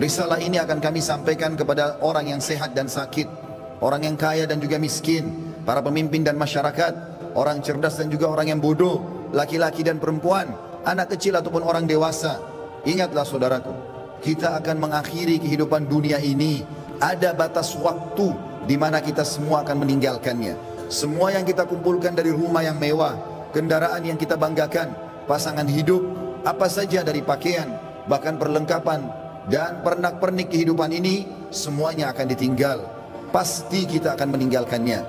Risalah ini akan kami sampaikan kepada orang yang sehat dan sakit, orang yang kaya dan juga miskin, para pemimpin dan masyarakat, orang cerdas dan juga orang yang bodoh, laki-laki dan perempuan, anak kecil ataupun orang dewasa. Ingatlah saudaraku, kita akan mengakhiri kehidupan dunia ini. Ada batas waktu di mana kita semua akan meninggalkannya. Semua yang kita kumpulkan dari rumah yang mewah, kendaraan yang kita banggakan, pasangan hidup, apa saja dari pakaian, bahkan perlengkapan dan pernak-pernik kehidupan ini, semuanya akan ditinggal. Pasti kita akan meninggalkannya.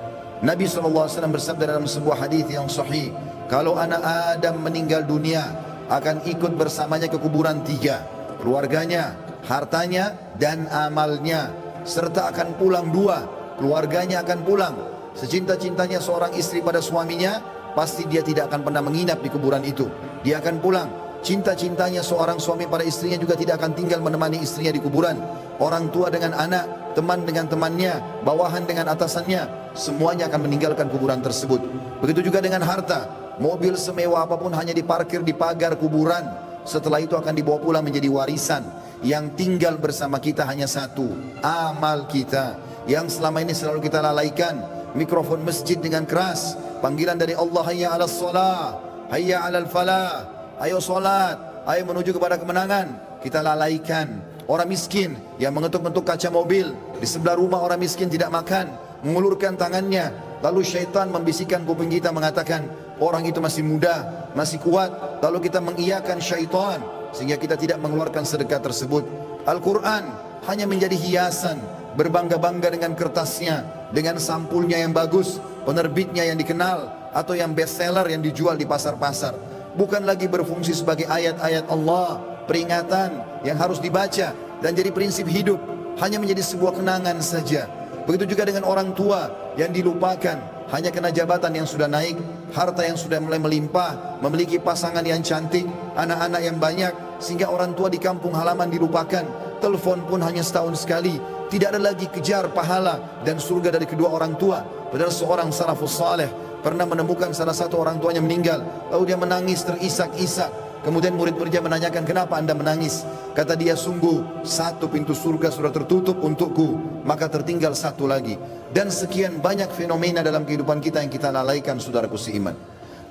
Nabi SAW bersabda dalam sebuah hadis yang sahih, kalau anak Adam meninggal dunia, akan ikut bersamanya ke kuburan tiga, keluarganya, hartanya, dan amalnya. Serta akan pulang dua, keluarganya akan pulang. Secinta-cintanya seorang istri pada suaminya, pasti dia tidak akan pernah menginap di kuburan itu. Dia akan pulang. Cinta-cintanya seorang suami pada istrinya juga tidak akan tinggal menemani istrinya di kuburan. Orang tua dengan anak, teman dengan temannya, bawahan dengan atasannya, semuanya akan meninggalkan kuburan tersebut. Begitu juga dengan harta. Mobil semewah apapun hanya diparkir di pagar kuburan. Setelah itu akan dibawa pulang menjadi warisan. Yang tinggal bersama kita hanya satu, amal kita, yang selama ini selalu kita lalaikan. Mikrofon masjid dengan keras, panggilan dari Allah, hayya 'alas shalah, hayya 'alal falah, ayo salat, ayo menuju kepada kemenangan, kita lalaikan. Orang miskin yang mengetuk-ngetuk kaca mobil, di sebelah rumah orang miskin tidak makan, mengulurkan tangannya, lalu syaitan membisikkan kuping kita mengatakan, orang itu masih muda, masih kuat, lalu kita mengiyakan syaitan sehingga kita tidak mengeluarkan sedekah tersebut. Al-Quran hanya menjadi hiasan, berbangga-bangga dengan kertasnya, dengan sampulnya yang bagus, penerbitnya yang dikenal, atau yang bestseller yang dijual di pasar-pasar. Bukan lagi berfungsi sebagai ayat-ayat Allah, peringatan yang harus dibaca dan jadi prinsip hidup, hanya menjadi sebuah kenangan saja. Begitu juga dengan orang tua yang dilupakan, hanya kena jabatan yang sudah naik, harta yang sudah mulai melimpah, memiliki pasangan yang cantik, anak-anak yang banyak, sehingga orang tua di kampung halaman dilupakan. Telepon pun hanya setahun sekali. Tidak ada lagi kejar pahala dan surga dari kedua orang tua. Padahal seorang salafus saleh pernah menemukan salah satu orang tuanya meninggal, lalu dia menangis terisak-isak. Kemudian murid-muridnya menanyakan, kenapa anda menangis? Kata dia, sungguh satu pintu surga sudah tertutup untukku, maka tertinggal satu lagi. Dan sekian banyak fenomena dalam kehidupan kita yang kita lalaikan, saudaraku seiman.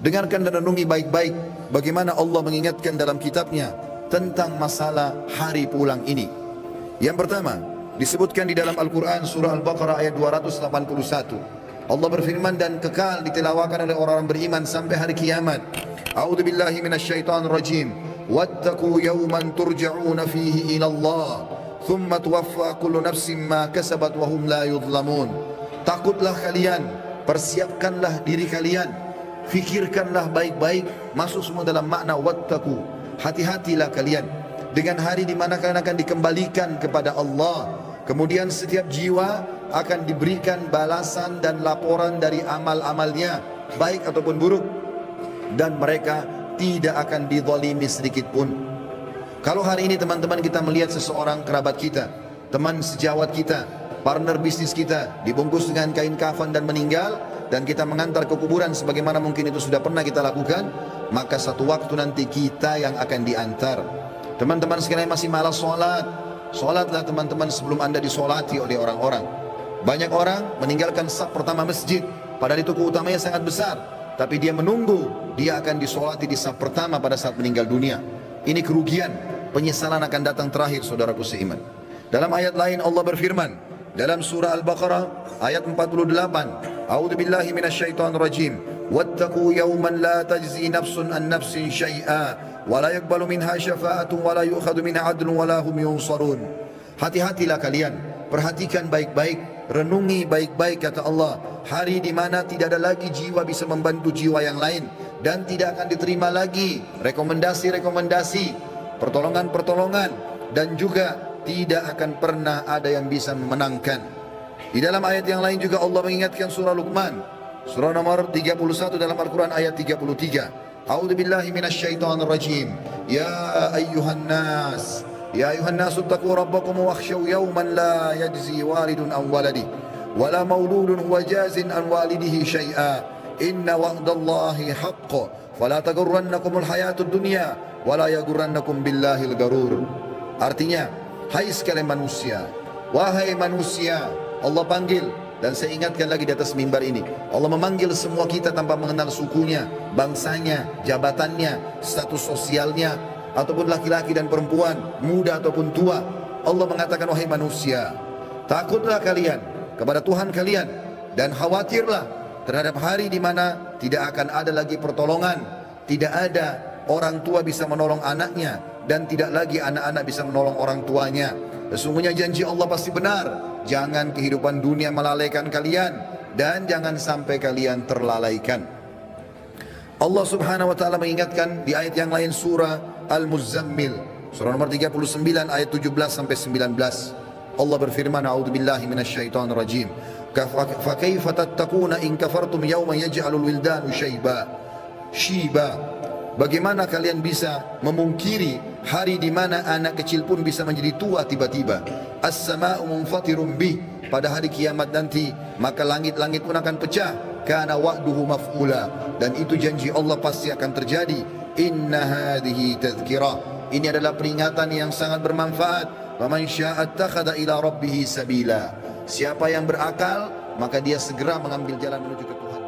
Dengarkan dan renungi baik-baik bagaimana Allah mengingatkan dalam kitabnya tentang masalah hari pulang ini. Yang pertama, disebutkan di dalam Al-Quran surah Al-Baqarah ayat 281. Allah berfirman dan kekal ditilawakan oleh orang-orang beriman sampai hari kiamat. A'udzu billahi minasyaitonir rajim. Wattaqu yawman turja'una fihi ila Allah, thumma tuwaffa kullu nafsin ma kasabat wa hum la yudhlamun. Takutlah kalian, persiapkanlah diri kalian, fikirkanlah baik-baik, masuk semua dalam makna wattaqu. Hati-hatilah kalian dengan hari di mana kalian akan dikembalikan kepada Allah. Kemudian setiap jiwa akan diberikan balasan dan laporan dari amal-amalnya, baik ataupun buruk, dan mereka tidak akan dizalimi sedikit pun. Kalau hari ini teman-teman kita melihat seseorang kerabat kita, teman sejawat kita, partner bisnis kita dibungkus dengan kain kafan dan meninggal, dan kita mengantar ke kuburan sebagaimana mungkin itu sudah pernah kita lakukan, maka satu waktu nanti kita yang akan diantar. Teman-teman sekalian masih malas sholat, sholatlah teman-teman sebelum anda disolati oleh orang-orang. Banyak orang meninggalkan saf pertama masjid, padahal itu keutamanya sangat besar, tapi dia menunggu dia akan disolati di saf pertama pada saat meninggal dunia. Ini kerugian, penyesalan akan datang terakhir, saudaraku seiman. Dalam ayat lain Allah berfirman dalam surah Al-Baqarah ayat 48, A'udzu billahi minasyaitonir rajim. Wattaqu yawman la tajzi nafsun an nafsin syai'a wa la yaqbalu minha syafa'atun wa la yu'khadhu minha 'adlun wa la hum yunsarun. Hati-hatilah kalian, perhatikan baik-baik, renungi baik-baik kata Allah, hari di mana tidak ada lagi jiwa bisa membantu jiwa yang lain, dan tidak akan diterima lagi rekomendasi-rekomendasi, pertolongan-pertolongan, dan juga tidak akan pernah ada yang bisa memenangkan. Di dalam ayat yang lain juga Allah mengingatkan surah Luqman, surah nomor 31 dalam Al-Quran ayat 33. A'udzu billahi minasyaitonir rajim. Ya ayyuhan nas, ya ayuhan nasu taqu rabbakum wakhshaw yawman la yajzi walidun an waladi wala mauludun huwa jazin an walidihi syai'a inna wa'dallahi haqq fala taghurrannakumul hayatud dunya wala yaghurrannakum billahil garur. Artinya, hai sekalian manusia, wahai manusia, Allah panggil. Dan saya ingatkan lagi di atas mimbar ini, Allah memanggil semua kita tanpa mengenal sukunya, bangsanya, jabatannya, status sosialnya, ataupun laki-laki dan perempuan, muda ataupun tua. Allah mengatakan, wahai manusia, takutlah kalian kepada Tuhan kalian dan khawatirlah terhadap hari di mana tidak akan ada lagi pertolongan, tidak ada orang tua bisa menolong anaknya, dan tidak lagi anak-anak bisa menolong orang tuanya. Sesungguhnya janji Allah pasti benar. Jangan kehidupan dunia melalaikan kalian, dan jangan sampai kalian terlalaikan. Allah subhanahu wa ta'ala mengingatkan di ayat yang lain, surah Al-Muzammil, surah nomor 39 ayat 17 sampai 19. Allah berfirman, a'udzubillahi minasyaitonir rajim. Fa kaifa tattaquna in kafartum yawma yaj'alul wildanu shiba. Bagaimana kalian bisa memungkiri hari di mana anak kecil pun bisa menjadi tua tiba-tiba? As-sama'u munfatirun bih, pada hari kiamat nanti maka langit-langit pun akan pecah. Kana wa'duhu maf'ula, dan itu janji Allah pasti akan terjadi. Inna hadhihi tadhkirah, ini adalah peringatan yang sangat bermanfaat. Faman syaa'a ittakhadha ila rabbih sabila, siapa yang berakal maka dia segera mengambil jalan menuju ke Tuhan.